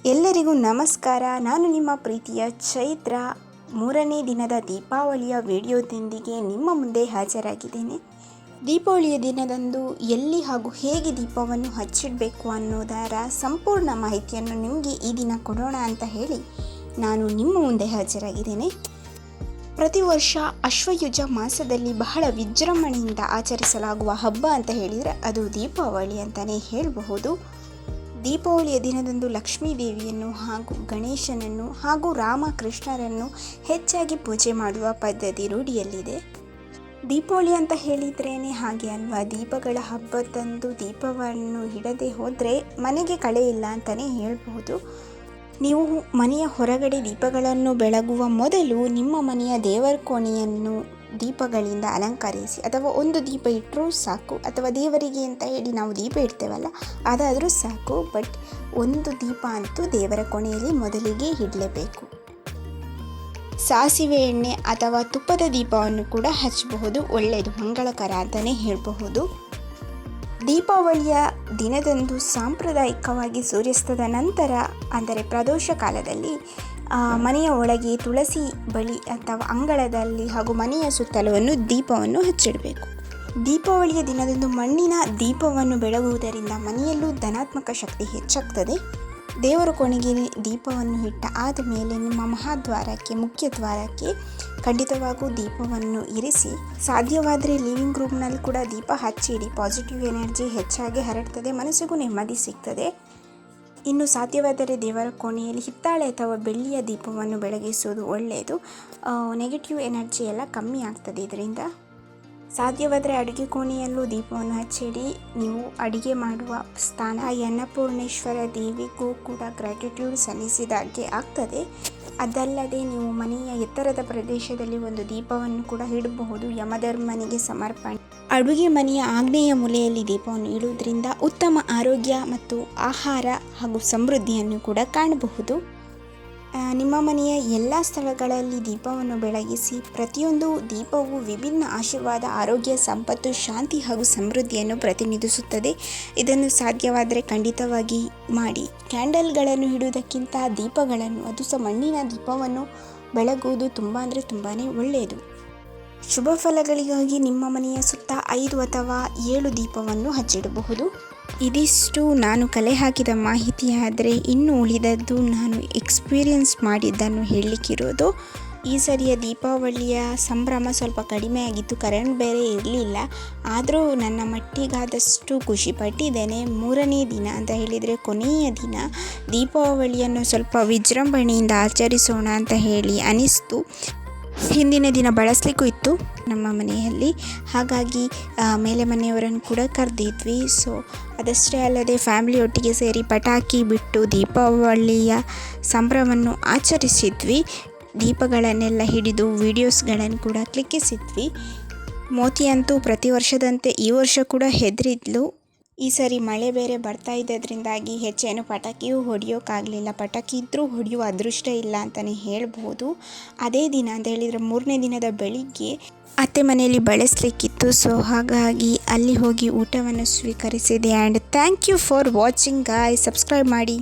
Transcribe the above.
ಎಲ್ಲರಿಗೂ ನಮಸ್ಕಾರ. ನಾನು ನಿಮ್ಮ ಪ್ರೀತಿಯ ಚೈತ್ರ. ಮೂರನೇ ದಿನದ ದೀಪಾವಳಿಯ ವಿಡಿಯೋದೊಂದಿಗೆ ನಿಮ್ಮ ಮುಂದೆ ಹಾಜರಾಗಿದ್ದೇನೆ. ದೀಪಾವಳಿಯ ದಿನದಂದು ಎಲ್ಲಿ ಹಾಗೂ ಹೇಗೆ ದೀಪವನ್ನು ಹಚ್ಚಿಡಬೇಕು ಅನ್ನೋದರ ಸಂಪೂರ್ಣ ಮಾಹಿತಿಯನ್ನು ನಿಮಗೆ ಈ ದಿನ ಕೊಡೋಣ ಅಂತ ಹೇಳಿ ನಾನು ನಿಮ್ಮ ಮುಂದೆ ಹಾಜರಾಗಿದ್ದೇನೆ. ಪ್ರತಿ ವರ್ಷ ಅಶ್ವಯುಜ ಮಾಸದಲ್ಲಿ ಬಹಳ ವಿಜೃಂಭಣೆಯಿಂದ ಆಚರಿಸಲಾಗುವ ಹಬ್ಬ ಅಂತ ಹೇಳಿದರೆ ಅದು ದೀಪಾವಳಿ ಅಂತಲೇ ಹೇಳಬಹುದು. ದೀಪಾವಳಿಯ ದಿನದಂದು ಲಕ್ಷ್ಮೀ ದೇವಿಯನ್ನು ಹಾಗೂ ಗಣೇಶನನ್ನು ಹಾಗೂ ರಾಮಕೃಷ್ಣರನ್ನು ಹೆಚ್ಚಾಗಿ ಪೂಜೆ ಮಾಡುವ ಪದ್ಧತಿ ರೂಢಿಯಲ್ಲಿದೆ. ದೀಪಾವಳಿ ಅಂತ ಹೇಳಿದ್ರೇ ಹಾಗೆ ಅಲ್ವಾ, ದೀಪಗಳ ಹಬ್ಬದಂದು ದೀಪವನ್ನು ಇಡದೆ ಹೋದರೆ ಮನೆಗೆ ಕಳೆ ಇಲ್ಲ ಅಂತಲೇ ಹೇಳ್ಬೋದು. ನೀವು ಮನೆಯ ಹೊರಗಡೆ ದೀಪಗಳನ್ನು ಬೆಳಗುವ ಮೊದಲು ನಿಮ್ಮ ಮನೆಯ ದೇವರ ಕೋಣೆಯನ್ನು ದೀಪಗಳಿಂದ ಅಲಂಕರಿಸಿ, ಅಥವಾ ಒಂದು ದೀಪ ಇಟ್ಟರೂ ಸಾಕು, ಅಥವಾ ದೇವರಿಗೆ ಅಂತ ಹೇಳಿ ನಾವು ದೀಪ ಇಡ್ತೇವಲ್ಲ ಅದಾದರೂ ಸಾಕು. ಬಟ್ ಒಂದು ದೀಪ ಅಂತೂ ದೇವರ ಕೋಣೆಯಲ್ಲಿ ಮೊದಲಿಗೆ ಇಡಲೇಬೇಕು. ಸಾಸಿವೆ ಎಣ್ಣೆ ಅಥವಾ ತುಪ್ಪದ ದೀಪವನ್ನು ಕೂಡ ಹಚ್ಚಬಹುದು, ಒಳ್ಳೆಯದು, ಮಂಗಳಕರ ಅಂತಲೇ ಹೇಳಬಹುದು. ದೀಪಾವಳಿಯ ದಿನದಂದು ಸಾಂಪ್ರದಾಯಿಕವಾಗಿ ಸೂರ್ಯಾಸ್ತದ ನಂತರ ಅಂದರೆ ಪ್ರದೋಷ ಕಾಲದಲ್ಲಿ ಮನೆಯ ಒಳಗೆ ತುಳಸಿ ಬಳಿ ಅಥವಾ ಅಂಗಳದಲ್ಲಿ ಹಾಗೂ ಮನೆಯ ಸುತ್ತಲೂ ದೀಪವನ್ನು ಹಚ್ಚಿಡಬೇಕು. ದೀಪಾವಳಿಯ ದಿನದಂದು ಮಣ್ಣಿನ ದೀಪವನ್ನು ಬೆಳಗುವುದರಿಂದ ಮನೆಯಲ್ಲೂ ಧನಾತ್ಮಕ ಶಕ್ತಿ ಹೆಚ್ಚಾಗ್ತದೆ. ದೇವರ ಕೋಣೆಗೆ ದೀಪವನ್ನು ಇಟ್ಟ ಆದ ಮೇಲೆ ನಿಮ್ಮ ಮಹಾದ್ವಾರಕ್ಕೆ, ಮುಖ್ಯ ದ್ವಾರಕ್ಕೆ ಖಂಡಿತವಾಗೂ ದೀಪವನ್ನು ಇರಿಸಿ. ಸಾಧ್ಯವಾದರೆ ಲಿವಿಂಗ್ ರೂಮ್ನಲ್ಲಿ ಕೂಡ ದೀಪ ಹಚ್ಚಿಡಿ. ಪಾಸಿಟಿವ್ ಎನರ್ಜಿ ಹೆಚ್ಚಾಗಿ ಹರಡ್ತದೆ, ಮನಸ್ಸಿಗೂ ನೆಮ್ಮದಿ ಸಿಗ್ತದೆ. ಇನ್ನು ಸಾಧ್ಯವಾದರೆ ದೇವರ ಕೋಣೆಯಲ್ಲಿ ಹಿತ್ತಾಳೆ ಅಥವಾ ಬೆಳ್ಳಿಯ ದೀಪವನ್ನು ಬೆಳಗಿಸುವುದು ಒಳ್ಳೆಯದು. ನೆಗೆಟಿವ್ ಎನರ್ಜಿ ಎಲ್ಲ ಕಮ್ಮಿ ಆಗ್ತದೆ ಇದರಿಂದ. ಸಾಧ್ಯವಾದರೆ ಅಡುಗೆ ಕೋಣೆಯಲ್ಲೂ ದೀಪವನ್ನು ಹಚ್ಚಿಡಿ. ನೀವು ಅಡುಗೆ ಮಾಡುವ ಸ್ಥಾನ ಅನ್ನಪೂರ್ಣೇಶ್ವರ ದೇವಿಗೂ ಕೂಡ ಗ್ರ್ಯಾಟಿಟ್ಯೂಡ್ ಸಲ್ಲಿಸಿದಾಗೆ ಆಗ್ತದೆ. ಅದಲ್ಲದೆ ನೀವು ಮನೆಯ ಎತ್ತರದ ಪ್ರದೇಶದಲ್ಲಿ ಒಂದು ದೀಪವನ್ನು ಕೂಡ ಇಡಬಹುದು, ಯಮಧರ್ಮನಿಗೆ ಸಮರ್ಪಣೆ. ಅಡುಗೆ ಮನೆಯ ಆಗ್ನೇಯ ಮೂಲೆಯಲ್ಲಿ ದೀಪವನ್ನು ಇಡುವುದರಿಂದ ಉತ್ತಮ ಆರೋಗ್ಯ ಮತ್ತು ಆಹಾರ ಹಾಗೂ ಸಮೃದ್ಧಿಯನ್ನು ಕೂಡ ಕಾಣಬಹುದು. ನಿಮ್ಮ ಮನೆಯ ಎಲ್ಲ ಸ್ಥಳಗಳಲ್ಲಿ ದೀಪವನ್ನು ಬೆಳಗಿಸಿ. ಪ್ರತಿಯೊಂದು ದೀಪವು ವಿಭಿನ್ನ ಆಶೀರ್ವಾದ, ಆರೋಗ್ಯ, ಸಂಪತ್ತು, ಶಾಂತಿ ಹಾಗೂ ಸಮೃದ್ಧಿಯನ್ನು ಪ್ರತಿನಿಧಿಸುತ್ತದೆ. ಇದನ್ನು ಸಾಧ್ಯವಾದರೆ ಖಂಡಿತವಾಗಿ ಮಾಡಿ. ಕ್ಯಾಂಡಲ್ಗಳನ್ನು ಇಡುವುದಕ್ಕಿಂತ ದೀಪಗಳನ್ನು, ಅದು ಸಹ ಮಣ್ಣಿನ ದೀಪವನ್ನು ಬೆಳಗುವುದು ತುಂಬಾ ಒಳ್ಳೆಯದು. ಶುಭ ಫಲಗಳಿಗಾಗಿ ನಿಮ್ಮ ಮನೆಯ ಸುತ್ತ 5 ಅಥವಾ 7 ದೀಪವನ್ನು ಹಚ್ಚಿಡಬಹುದು. ಇದಿಷ್ಟು ನಾನು ಕಲೆ ಹಾಕಿದ ಮಾಹಿತಿ. ಆದರೆ ಇನ್ನು ಉಳಿದದ್ದು ನಾನು ಎಕ್ಸ್ಪೀರಿಯನ್ಸ್ ಮಾಡಿದ್ದನ್ನು ಹೇಳಲಿಕ್ಕಿರೋದು. ಈ ಸರಿಯ ದೀಪಾವಳಿಯ ಸಂಭ್ರಮ ಸ್ವಲ್ಪ ಕಡಿಮೆ ಆಗಿತ್ತು, ಕರೆಂಟ್ ಬೇರೆ ಇರಲಿಲ್ಲ. ಆದರೂ ನನ್ನ ಮಟ್ಟಿಗಾದಷ್ಟು ಖುಷಿ ಪಟ್ಟಿದ್ದೇನೆ. ಮೂರನೇ ದಿನ ಅಂತ ಹೇಳಿದರೆ ಕೊನೆಯ ದಿನ ದೀಪಾವಳಿಯನ್ನು ಸ್ವಲ್ಪ ವಿಜೃಂಭಣೆಯಿಂದ ಆಚರಿಸೋಣ ಅಂತ ಹೇಳಿ ಅನಿಸ್ತು. ಹಿಂದಿನ ದಿನ ಬಳಸಲಿಕ್ಕೂ ಇತ್ತು ನಮ್ಮ ಮನೆಯಲ್ಲಿ, ಹಾಗಾಗಿ ಮೇಲೆ ಮನೆಯವರನ್ನು ಕೂಡ ಕರೆದಿದ್ವಿ. ಸೊ ಅದಷ್ಟೇ ಅಲ್ಲದೆ ಫ್ಯಾಮಿಲಿ ಒಟ್ಟಿಗೆ ಸೇರಿ ಪಟಾಕಿ ಬಿಟ್ಟು ದೀಪಾವಳಿಯ ಸಂಭ್ರಮವನ್ನು ಆಚರಿಸಿದ್ವಿ. ದೀಪಗಳನ್ನೆಲ್ಲ ಹಿಡಿದು ವಿಡಿಯೋಸ್ಗಳನ್ನು ಕೂಡ ಕ್ಲಿಕ್ಕಿಸಿದ್ವಿ. ಮೋತಿ ಅಂತೂ ಪ್ರತಿ ವರ್ಷದಂತೆ ಈ ವರ್ಷ ಕೂಡ ಹೆದರಿದ್ಲು. ಈ ಸರಿ ಮಳೆ ಬೇರೆ ಬರ್ತಾ ಇದ್ದದ್ರಿಂದಾಗಿ ಹೆಚ್ಚೇನು ಪಟಾಕಿಯೂ ಹೊಡೆಯೋಕ್ಕಾಗಲಿಲ್ಲ. ಪಟಾಕಿ ಇದ್ದರೂ ಹೊಡೆಯುವ ಅದೃಷ್ಟ ಇಲ್ಲ ಅಂತಲೇ ಹೇಳ್ಬೋದು. ಅದೇ ದಿನ ಅಂತ ಹೇಳಿದರೆ ಮೂರನೇ ದಿನದ ಬೆಳಿಗ್ಗೆ ಅತ್ತೆ ಮನೆಯಲ್ಲಿ ಬಳಸಲಿಕ್ಕಿತ್ತು. ಸೊ ಹಾಗಾಗಿ ಅಲ್ಲಿ ಹೋಗಿ ಊಟವನ್ನು ಸ್ವೀಕರಿಸಿದೆ. And thank you for watching guys. Subscribe ಮಾಡಿ.